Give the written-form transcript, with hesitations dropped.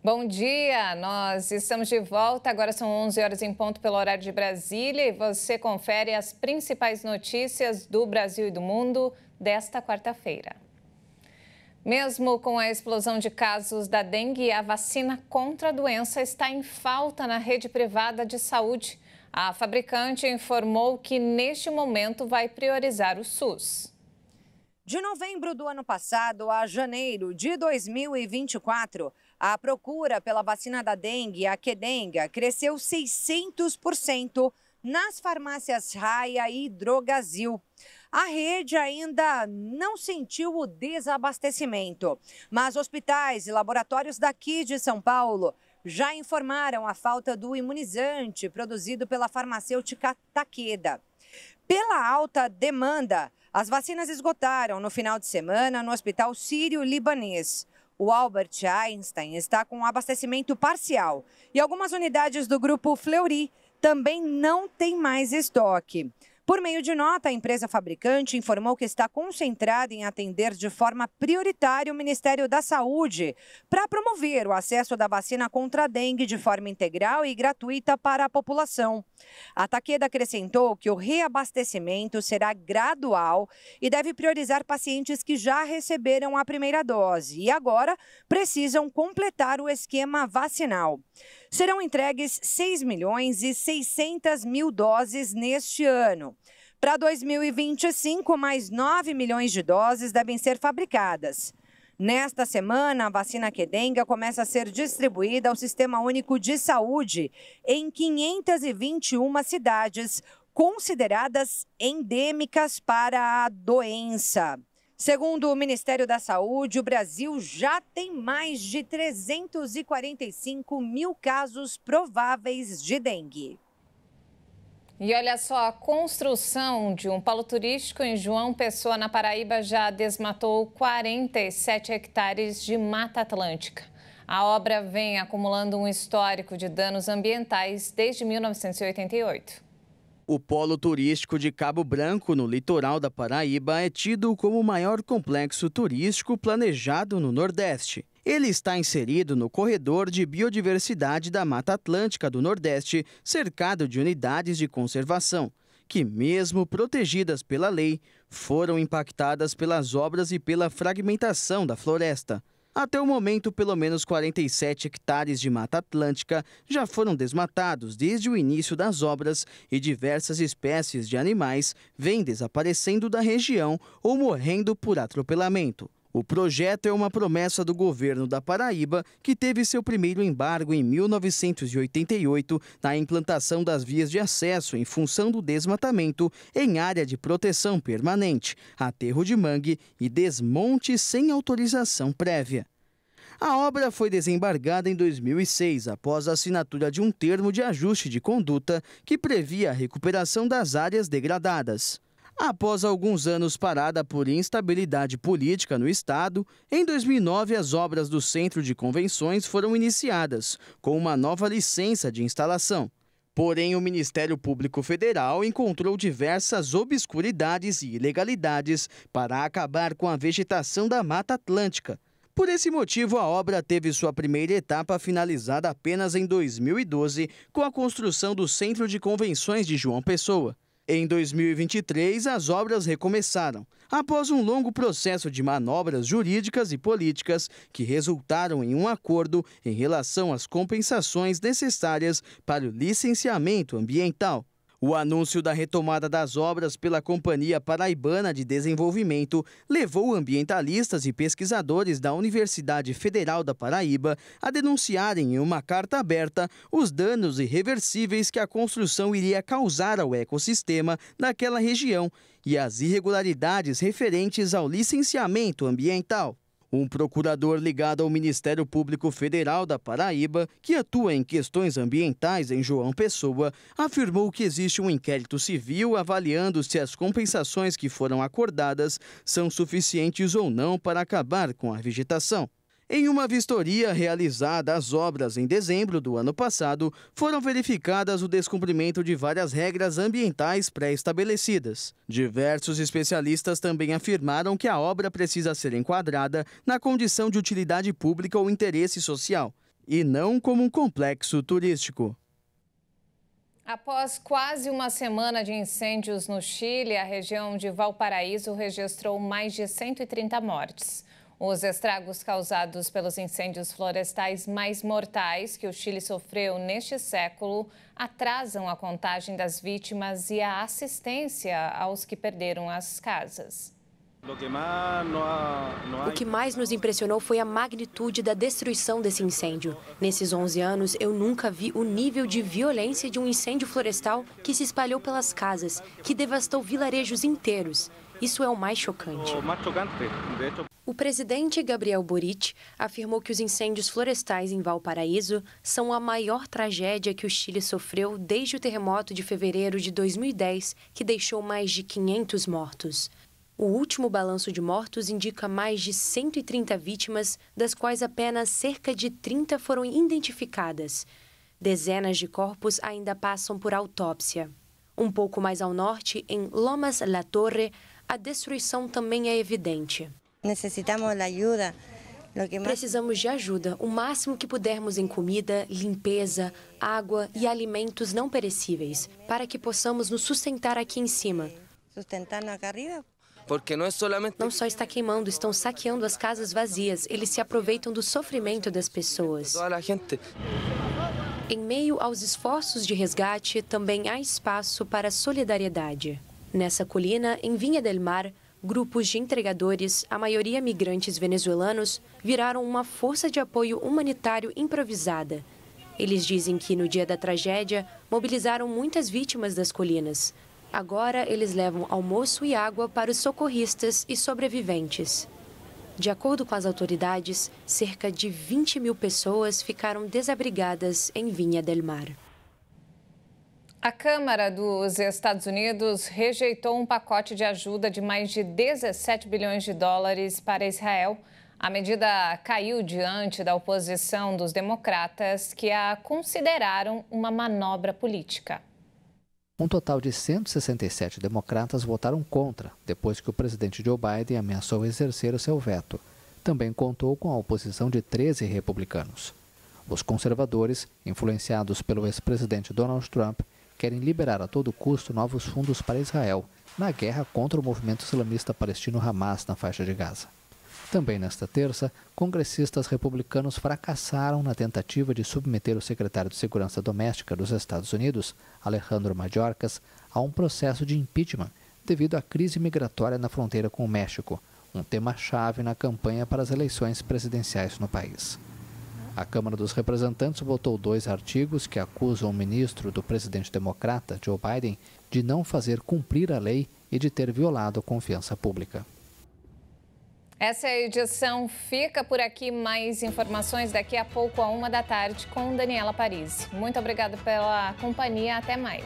Bom dia, nós estamos de volta. Agora são 11 horas em ponto pelo horário de Brasília e você confere as principais notícias do Brasil e do mundo desta quarta-feira. Mesmo com a explosão de casos da dengue, a vacina contra a doença está em falta na rede privada de saúde. A fabricante informou que neste momento vai priorizar o SUS. De novembro do ano passado a janeiro de 2024, a procura pela vacina da dengue, a Qdenga, cresceu 600% nas farmácias Raia e Drogasil. A rede ainda não sentiu o desabastecimento, mas hospitais e laboratórios daqui de São Paulo já informaram a falta do imunizante produzido pela farmacêutica Takeda. Pela alta demanda, as vacinas esgotaram no final de semana no Hospital Sírio-Libanês. O Albert Einstein está com abastecimento parcial e algumas unidades do grupo Fleury também não têm mais estoque. Por meio de nota, a empresa fabricante informou que está concentrada em atender de forma prioritária o Ministério da Saúde para promover o acesso da vacina contra a dengue de forma integral e gratuita para a população. A Takeda acrescentou que o reabastecimento será gradual e deve priorizar pacientes que já receberam a primeira dose e agora precisam completar o esquema vacinal. Serão entregues 6.600.000 doses neste ano. Para 2025, mais 9 milhões de doses devem ser fabricadas. Nesta semana, a vacina Qdenga começa a ser distribuída ao Sistema Único de Saúde em 521 cidades consideradas endêmicas para a doença. Segundo o Ministério da Saúde, o Brasil já tem mais de 345 mil casos prováveis de dengue. E olha só, a construção de um polo turístico em João Pessoa, na Paraíba, já desmatou 47 hectares de Mata Atlântica. A obra vem acumulando um histórico de danos ambientais desde 1988. O polo turístico de Cabo Branco, no litoral da Paraíba, é tido como o maior complexo turístico planejado no Nordeste. Ele está inserido no corredor de biodiversidade da Mata Atlântica do Nordeste, cercado de unidades de conservação, que, mesmo protegidas pela lei, foram impactadas pelas obras e pela fragmentação da floresta. Até o momento, pelo menos 47 hectares de Mata Atlântica já foram desmatados desde o início das obras e diversas espécies de animais vêm desaparecendo da região ou morrendo por atropelamento. O projeto é uma promessa do governo da Paraíba, que teve seu primeiro embargo em 1988 na implantação das vias de acesso em função do desmatamento em área de proteção permanente, aterro de mangue e desmonte sem autorização prévia. A obra foi desembargada em 2006, após a assinatura de um termo de ajuste de conduta que previa a recuperação das áreas degradadas. Após alguns anos parada por instabilidade política no estado, em 2009 as obras do Centro de Convenções foram iniciadas, com uma nova licença de instalação. Porém, o Ministério Público Federal encontrou diversas obscuridades e ilegalidades para acabar com a vegetação da Mata Atlântica. Por esse motivo, a obra teve sua primeira etapa finalizada apenas em 2012, com a construção do Centro de Convenções de João Pessoa. Em 2023, as obras recomeçaram, após um longo processo de manobras jurídicas e políticas que resultaram em um acordo em relação às compensações necessárias para o licenciamento ambiental. O anúncio da retomada das obras pela Companhia Paraibana de Desenvolvimento levou ambientalistas e pesquisadores da Universidade Federal da Paraíba a denunciarem em uma carta aberta os danos irreversíveis que a construção iria causar ao ecossistema daquela região e as irregularidades referentes ao licenciamento ambiental. Um procurador ligado ao Ministério Público Federal da Paraíba, que atua em questões ambientais em João Pessoa, afirmou que existe um inquérito civil avaliando se as compensações que foram acordadas são suficientes ou não para acabar com a vegetação. Em uma vistoria realizada às obras em dezembro do ano passado, foram verificadas o descumprimento de várias regras ambientais pré-estabelecidas. Diversos especialistas também afirmaram que a obra precisa ser enquadrada na condição de utilidade pública ou interesse social. e não como um complexo turístico. Após quase uma semana de incêndios no Chile, a região de Valparaíso registrou mais de 130 mortes. Os estragos causados pelos incêndios florestais mais mortais que o Chile sofreu neste século atrasam a contagem das vítimas e a assistência aos que perderam as casas. O que mais nos impressionou foi a magnitude da destruição desse incêndio. Nesses 11 anos, eu nunca vi o nível de violência de um incêndio florestal que se espalhou pelas casas, que devastou vilarejos inteiros. Isso é o mais chocante. O presidente Gabriel Boric afirmou que os incêndios florestais em Valparaíso são a maior tragédia que o Chile sofreu desde o terremoto de fevereiro de 2010, que deixou mais de 500 mortos. O último balanço de mortos indica mais de 130 vítimas, das quais apenas cerca de 30 foram identificadas. Dezenas de corpos ainda passam por autópsia. Um pouco mais ao norte, em Lomas La Torre, a destruição também é evidente. Precisamos de ajuda, o máximo que pudermos em comida, limpeza, água e alimentos não perecíveis, para que possamos nos sustentar aqui em cima. Porque não só está queimando, estão saqueando as casas vazias. Eles se aproveitam do sofrimento das pessoas. Em meio aos esforços de resgate, também há espaço para solidariedade. Nessa colina, em Viña del Mar, grupos de entregadores, a maioria migrantes venezuelanos, viraram uma força de apoio humanitário improvisada. Eles dizem que, no dia da tragédia, mobilizaram muitas vítimas das colinas. Agora, eles levam almoço e água para os socorristas e sobreviventes. De acordo com as autoridades, cerca de 20 mil pessoas ficaram desabrigadas em Viña del Mar. A Câmara dos Estados Unidos rejeitou um pacote de ajuda de mais de 17 bilhões de dólares para Israel. A medida caiu diante da oposição dos democratas, que a consideraram uma manobra política. Um total de 167 democratas votaram contra, depois que o presidente Joe Biden ameaçou exercer o seu veto. Também contou com a oposição de 13 republicanos. Os conservadores, influenciados pelo ex-presidente Donald Trump, querem liberar a todo custo novos fundos para Israel, na guerra contra o movimento islamista palestino Hamas na faixa de Gaza. Também nesta terça, congressistas republicanos fracassaram na tentativa de submeter o secretário de Segurança Doméstica dos Estados Unidos, Alejandro Mayorkas, a um processo de impeachment devido à crise migratória na fronteira com o México, um tema-chave na campanha para as eleições presidenciais no país. A Câmara dos Representantes votou 2 artigos que acusam o ministro do presidente democrata, Joe Biden, de não fazer cumprir a lei e de ter violado a confiança pública. Essa edição fica por aqui. Mais informações daqui a pouco, à 1 da tarde, com Daniela Paris. Muito obrigada pela companhia. Até mais.